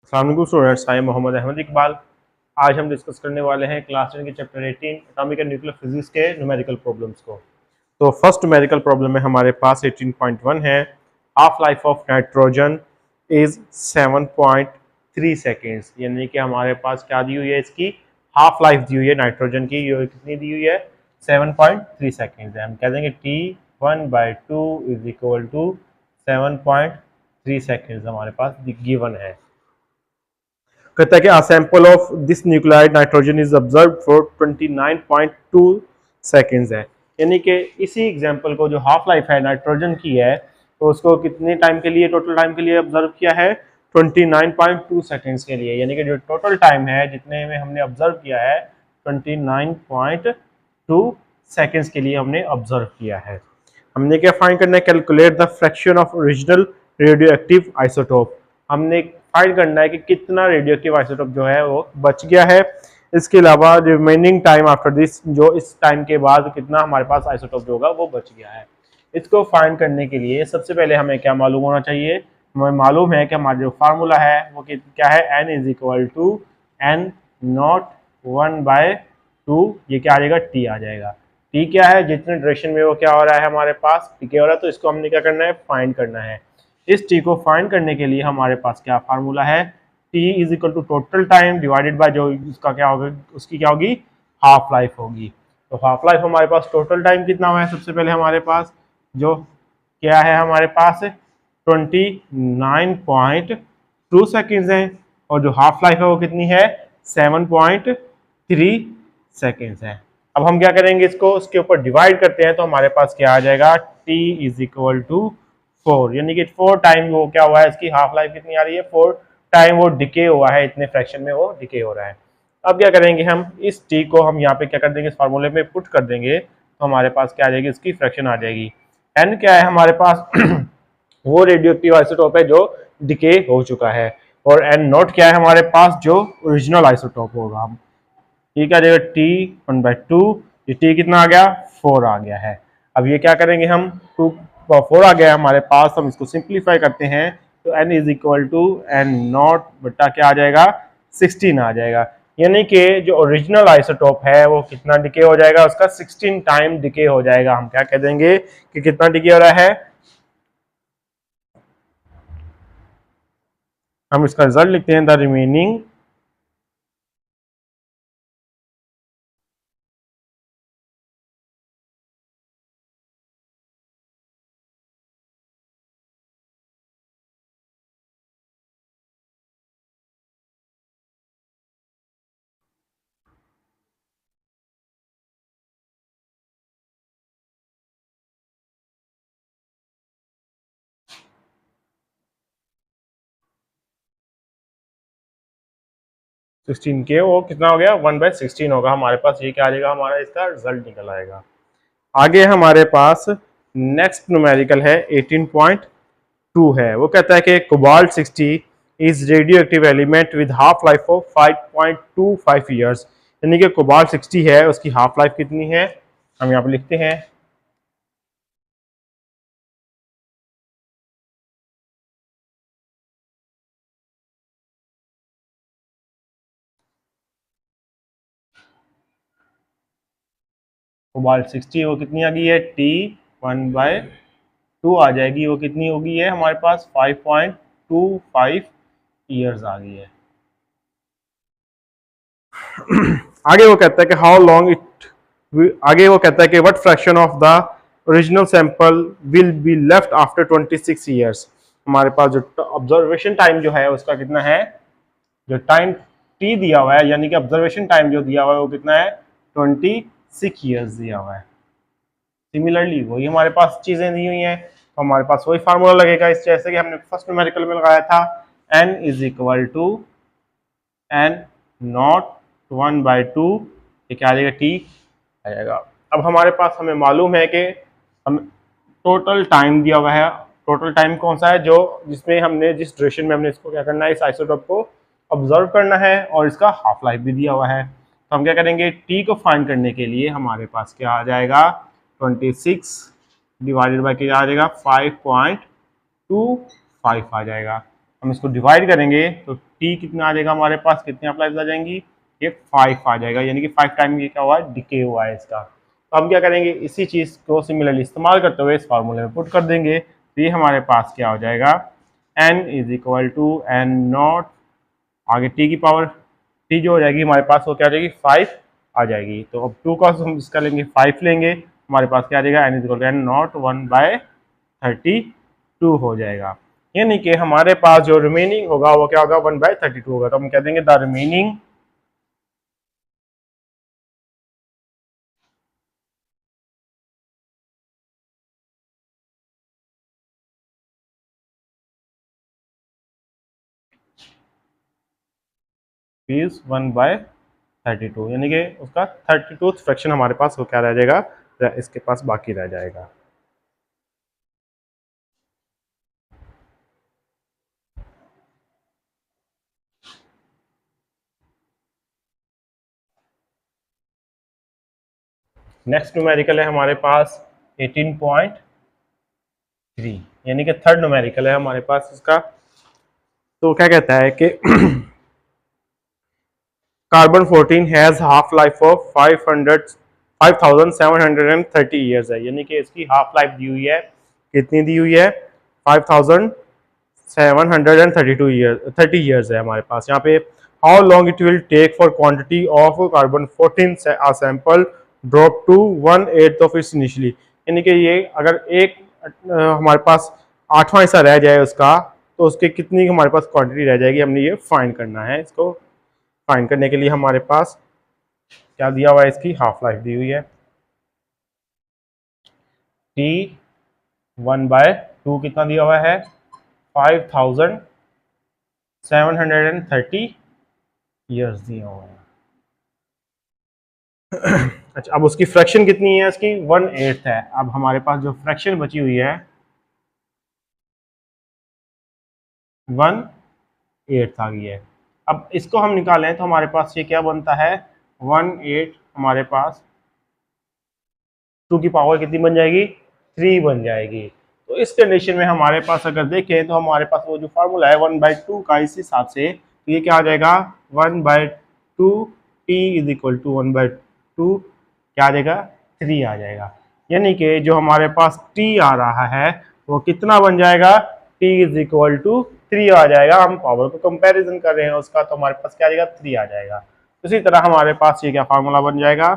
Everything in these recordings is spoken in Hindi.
अस्सलाम वालेकुम students, I am Mohammad Ahmed Iqbal. आज हम डिस्कस करने वाले हैं क्लास 10 के chapter 18 atomic and nuclear physics के न्यूमेरिकल प्रॉब्लम्स को। तो फर्स्ट न्यूमेरिकल प्रॉब्लम में हमारे पास 18.1 है, half life of nitrogen is 7.3 seconds. यानी कि हमारे पास क्या दी हुई है, इसकी हाफ लाइफ दी हुई है नाइट्रोजन की, ये कितनी दी हुई है, 7.3 सेकेंड्स है। हम कह देंगे T1/2 is equal to 7.3 seconds हमारे पास गिवन है। कहता है कि a sample of this nuclide nitrogen is observed for 29.2 seconds है। यानी कि इसी एग्जांपल को जो हाफ लाइफ है नाइट्रोजन की है, तो उसको कितने टाइम के लिए, टोटल टाइम के लिए ऑब्जर्व किया है 29.2 सेकेंड्स के लिए। यानी कि जो टोटल टाइम है जितने में हमने ऑब्जर्व किया है 29.2 सेकेंड्स के लिए हमने ऑब्जर्व किया है। हमने क्या फाइंड करना है, calculate the fraction of original radio active isotope. हमने फाइंड करना है कि कितना रेडियो एक्टिव आइसोटोप जो है वो बच गया है। इसके अलावा रिमेनिंग टाइम आफ्टर दिस, जो इस टाइम के बाद कितना हमारे पास आइसोटोप जो होगा वो बच गया है। इसको फाइंड करने के लिए सबसे पहले हमें क्या मालूम होना चाहिए, हमें मालूम है कि हमारा जो फार्मूला है वो क्या है, n is equal to n naught 1/2, ये क्या आ जाएगा, t आ जाएगा। t क्या है, जितने ड्यूरेशन में वो क्या हो रहा है हमारे पास टिके हो रहा है, तो इसको हमने क्या करना है, फाइंड करना है। इस t को फाइंड करने के लिए हमारे पास क्या फार्मूला है, t is equal to total time divided by जो उसका क्या होगा, उसकी क्या होगी, हाफ लाइफ होगी। तो हाफ लाइफ हमारे पास टोटल टाइम कितना हुआ है, सबसे पहले हमारे पास जो क्या है, हमारे पास 29.2 सेकेंड्स है, और जो हाफ लाइफ है वो कितनी है, 7.3 सेकेंड्स है। अब हम क्या करेंगे, इसको उसके ऊपर डिवाइड करते हैं, तो हमारे पास क्या आ जाएगा, t इज इक्वल टू 4, यानी कि 4 टाइम वो क्या हुआ है, इसकी हाफ लाइफ कितनी आ रही है, 4 टाइम वो डिके हुआ है, इतने फ्रैक्शन में वो डिके हो रहा है। अब क्या करेंगे, हम इस t को हम यहाँ पे क्या कर देंगे, इस फार्मूले में पुट कर देंगे, तो हमारे पास क्या आ जाएगी, इसकी फ्रैक्शन आ जाएगी। n क्या है हमारे पास वो रेडियो एक्टिव आइसोटोप है जो डिके हो चुका है, और n नॉट क्या है हमारे पास, जो ओरिजिनल आइसोटोप होगा। हम ठीक है, जाएगा T1/2, ये T कितना आ गया, 4 आ गया है। अब ये क्या करेंगे हम, 4 आ गया है हमारे पास, हम इसको सिंप्लीफाई करते हैं, तो n is equal to n naught बटा क्या आ जाएगा, 16 आ जाएगा। यानी कि जो ओरिजिनल आइसोटोप है वो कितना डिके हो जाएगा, उसका 16 टाइम डिके हो जाएगा। हम क्या कह देंगे कि कितना डिके हो रहा है, हम इसका रिजल्ट लिखते हैं, द रिमेनिंग सिक्सटीन के वो कितना हो गया, 1/16 होगा हमारे पास। ये क्या आ जाएगा, हमारा इसका रिजल्ट निकल आएगा। आगे हमारे पास नेक्स्ट न्यूमेरिकल है 18.2 है। वो कहता है कि cobalt 60 is radio active element with half life of 5.25 years. यानी कि कोबाल्ट 60 है, उसकी हाफ लाइफ कितनी है, हम यहाँ पे लिखते हैं, कोबाल्ट 60 वो कितनी आ गई है, T1/2 आ जाएगी। वो कितनी होगी है हमारे पास, 5.25 ईयर्स आ गई है। आगे वो कहता है कि हाउ लॉन्ग इट, आगे वो कहता है कि what fraction of the original sample will be left after 26 years. हमारे पास जो ऑब्जर्वेशन टाइम जो है उसका कितना है, जो टाइम टी दिया हुआ है, यानी कि ऑब्जर्वेशन टाइम जो दिया हुआ है वो कितना है, 26 ईयर्स दिया हुआ है। सिमिलरली वही हमारे पास चीजें दी हुई हैं, तो हमारे पास वही फार्मूला लगेगा, इस जैसे कि हमने फर्स्ट न्यूमेरिकल में लगाया था, n is equal to n naught 1/2, ये क्या आ जाएगा, t आ जाएगा। अब हमारे पास हमें मालूम है कि हम टोटल टाइम दिया हुआ है, टोटल टाइम कौन सा है, जो जिसमें हमने जिस ड्यूरेशन में हमने इसको क्या करना है, इस आइसोटोप को ऑब्जर्व करना है, और इसका हाफ लाइफ भी दिया हुआ है। तो हम क्या करेंगे, t को फाइंड करने के लिए हमारे पास क्या आ जाएगा, 26 डिवाइडेड बाई क्या आ जाएगा, 5.25 आ जाएगा। हम इसको डिवाइड करेंगे तो टी कितना आ जाएगा हमारे पास, कितनी हाफ लाइफ आ जाएंगी, ये 5 आ जाएगा, यानी कि 5 टाइम ये क्या हुआ है, डिके हुआ है इसका। तो हम क्या करेंगे, इसी चीज़ को सिमिलरली इस्तेमाल करते हुए इस फार्मूले में पुट कर देंगे, तो ये हमारे पास क्या हो जाएगा, n is equal to N naught, आगे t की पावर t जो हो जाएगी हमारे पास वो क्या आ जाएगी 5 आ जाएगी। तो अब 2 का हम इसका लेंगे 5 लेंगे, हमारे पास क्या आ जाएगा, n is equal to N naught 1/32 हो जाएगा। यानी कि हमारे पास जो रिमेनिंग होगा वो क्या होगा, 1/32 होगा। तो हम कह देंगे द रिमेनिंग इज 1/32, यानी कि उसका 32th फ्रैक्शन हमारे पास वो क्या रह जाएगा, इसके पास बाकी रह जाएगा। नेक्स्ट न्यूमेरिकल है हमारे पास 18.3, यानी कि थर्ड न्यूमेरिकल है हमारे पास इसका। तो क्या कहता है कि carbon 14 has half life of 5730 years है, यानी कि इसकी हाफ लाइफ दी हुई है, कितनी दी हुई है, 5732 ईयर 30 ईयर्स है हमारे पास। यहाँ पे how long it will take for quantity of carbon 14 sample drop to 1/8 of its initially, यानी कि ये अगर एक हमारे पास 8वां हिस्सा रह जाए उसका, तो उसके कितनी हमारे पास क्वांटिटी रह जाएगी, हमने ये फाइंड करना है। इसको फाइंड करने के लिए हमारे पास क्या दिया हुआ है, इसकी हाफ लाइफ दी हुई है, टी 1/2 कितना दिया हुआ है, 5730 ईयर्स दिया हुआ है। अच्छा, अब उसकी फ्रैक्शन कितनी है, इसकी 1/8 है। अब हमारे पास जो फ्रैक्शन बची हुई है 1/8 आ गई है। अब इसको हम निकालें तो हमारे पास ये क्या बनता है, 1/8 हमारे पास 2 की पावर कितनी बन जाएगी, 3 बन जाएगी। तो इस कंडीशन में हमारे पास अगर देखें तो हमारे पास वो जो फार्मूला है 1/2 का, इस हिसाब से तो ये क्या आ जाएगा, 1/2 टी इज इक्वल टू 1/2 क्या आ जाएगा, 3 आ जाएगा। यानी कि जो हमारे पास टी आ रहा है वो कितना बन जाएगा, टी इज इक्वल टू 3 आ जाएगा। हम पावर को कंपैरिजन कर रहे हैं उसका, तो हमारे पास क्या आ जाएगा, 3 आ जाएगा। इसी तरह हमारे पास ये क्या फार्मूला बन जाएगा,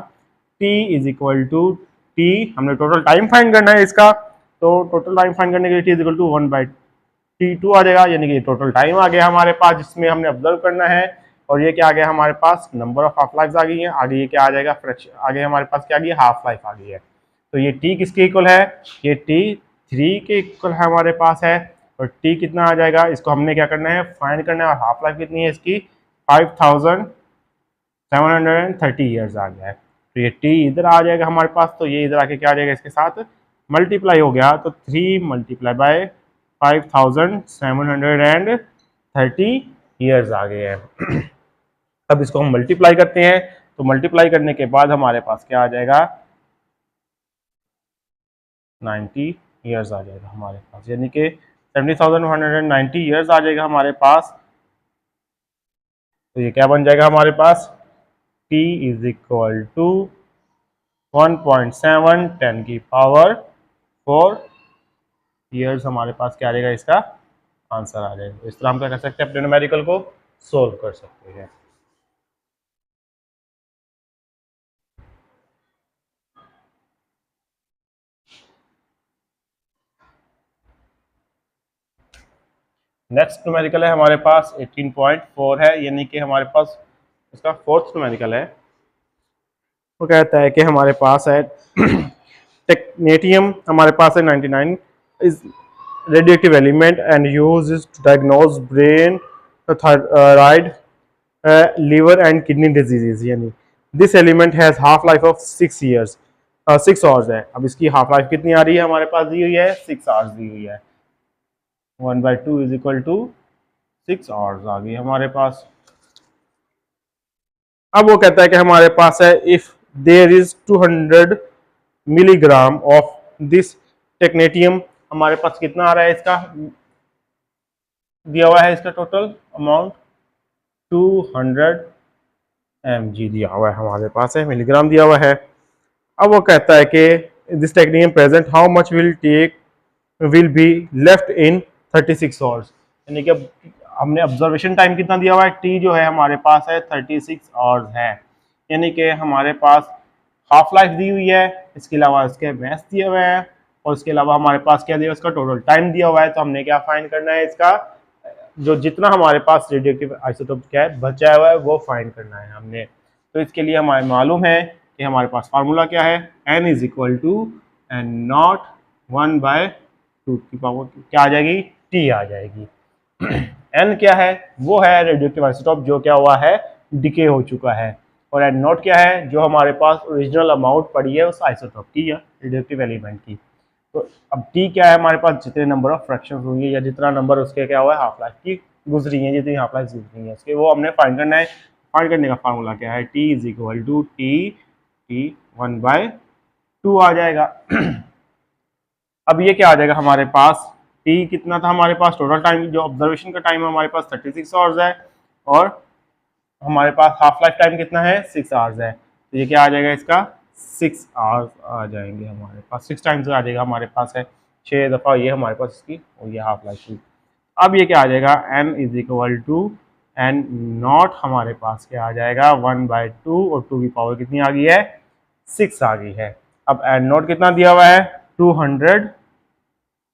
T is equal to T, हमने टोटल टाइम फाइंड करना है इसका, तो टोटल टाइम फाइंड करने के लिए T is equal to 1/T2 आ जाएगा, यानी कि टोटल टाइम आ गया हमारे पास जिसमें हमने ऑब्जर्व करना है। और ये क्या आ गया हमारे पास, नंबर ऑफ हाफ लाइफ आ गई है। आगे ये क्या आ जाएगा, फ्रैक्शन आगे हमारे पास क्या आ गई, हाफ लाइफ आ गई है। तो ये टी किसके इक्वल है, ये टी 3 के इक्वल है हमारे पास है। और टी कितना आ जाएगा, इसको हमने क्या करना है, फाइंड करना है। और हाफ लाइफ कितनी है इसकी, 5730 ईयर्स आ गया है। तो ये टी इधर आ जाएगा हमारे पास, तो ये इधर आके क्या आ जाएगा, इसके साथ मल्टीप्लाई हो गया, तो 3 मल्टीप्लाई बाय 5730 ईयर्स आ गए हैं। अब इसको हम मल्टीप्लाई करते हैं, तो मल्टीप्लाई करने के बाद हमारे पास क्या आ जाएगा, 90 ईयर्स आ जाएगा हमारे पास, यानी कि 70,190 ईयर्स आ जाएगा हमारे पास। तो ये क्या बन जाएगा हमारे पास, t इज इक्वल टू 1.7 10 की पावर 4 ईयर्स हमारे पास क्या आ जाएगा, इसका आंसर आ जाएगा। इस तरह हम क्या कर सकते हैं, अपने न्यूमेरिकल को सोल्व कर सकते हैं। नेक्स्ट न्यूमेरिकल है हमारे पास 18.4 है, यानी कि हमारे पास इसका फोर्थ न्यूमेरिकल है। वो कहता है कि हमारे पास है टेक्नेटियम हमारे पास है 99 is radioactive element and use to diagnose brain, thyroid, liver and kidney diseases, यानी this element has half life of 6 years 6 hours है। अब इसकी हाफ लाइफ कितनी आ रही है हमारे पास, दी हुई है 6 आवर्स दी हुई है। 1/2 इज इक्वल टू 6 आवर्स आ गई हमारे पास। अब वो कहता है कि हमारे पास है if there is 200 milligram of this technetium, हमारे पास कितना आ रहा है, इसका दिया हुआ है इसका टोटल अमाउंट 200 mg दिया हुआ है हमारे पास है, मिलीग्राम दिया हुआ है। अब वो कहता है कि this technique present how much will be left in 36 hours, यानी कि हमने ऑब्जर्वेशन टाइम कितना दिया हुआ है, टी जो है हमारे पास है 36 आवर्स है, यानी कि हमारे पास हाफ लाइफ दी हुई है, इसके अलावा इसके मैथ दिया हुआ है, और इसके अलावा हमारे पास क्या दिया हुआ है, इसका टोटल टाइम दिया हुआ है। तो हमने क्या फाइंड करना है, इसका जो जितना हमारे पास रेडियोएक्टिव आइसोटोप क्या है बचा हुआ है वो फाइंड करना है हमने। तो इसके लिए हमारे मालूम है कि हमारे पास फार्मूला क्या है, n is equal to N naught 1/2 की पावर क्या आ जाएगी, t आ जाएगी। n क्या है, वो है रेडियोएक्टिव आइसोटोप जो क्या हुआ है, डिके हो चुका है, और n नॉट क्या है, जो हमारे पास ओरिजिनल अमाउंट पड़ी है उस आइसोटोप की या रेडियोएक्टिव एलिमेंट की। तो अब टी क्या है, हमारे पास जितने नंबर ऑफ फ्रैक्शन होंगे या जितना नंबर उसके क्या हुआ है हाफ लाइफ की गुजरी है, जितनी हाफ लाइफ गुजरी है उसके, वो हमने फाइंड करना है। फाइंड करने का फार्मूला क्या है, T is equal to T 1/2 आ जाएगा। अब ये क्या आ जाएगा हमारे पास, टी कितना था हमारे पास, टोटल टाइम जो ऑब्जर्वेशन का टाइम है हमारे पास 36 आवर्स है, और हमारे पास हाफ लाइफ टाइम कितना है 6 आवर्स है। तो ये क्या आ जाएगा, इसका 6 आवर्स आ जाएंगे हमारे पास, 6 टाइम्स आ जाएगा हमारे पास है 6 दफ़ा ये हमारे पास इसकी, और ये हाफ लाइफ की। अब ये क्या आ जाएगा, n is equal to N naught हमारे पास क्या आ जाएगा 1/2, और 2 की पावर कितनी आ गई है 6 आ गई है। अब एन नॉट कितना दिया हुआ है 200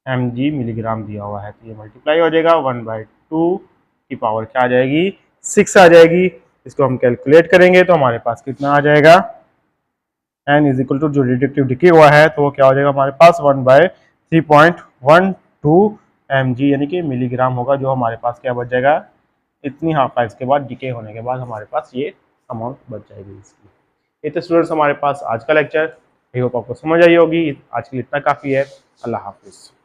mg मिलीग्राम दिया हुआ है, तो ये मल्टीप्लाई हो जाएगा 1/2 की पावर क्या आ जाएगी 6 आ जाएगी। इसको हम कैलकुलेट करेंगे तो हमारे पास कितना आ जाएगा, n इज इक्वल टू जो रेडियोएक्टिव डिके हुआ है तो वो क्या हो जाएगा हमारे पास 1/3.12 mg यानी कि मिलीग्राम होगा, जो हमारे पास क्या बच जाएगा, इतनी हाफ लाइफ के बाद डिके होने के बाद हमारे पास ये अमाउंट बच जाएगी इसकी। ये तो स्टूडेंट्स हमारे पास आज का लेक्चर, आई होप आपको समझ आई होगी। आज के लिए इतना काफ़ी है। अल्लाह हाफिज़।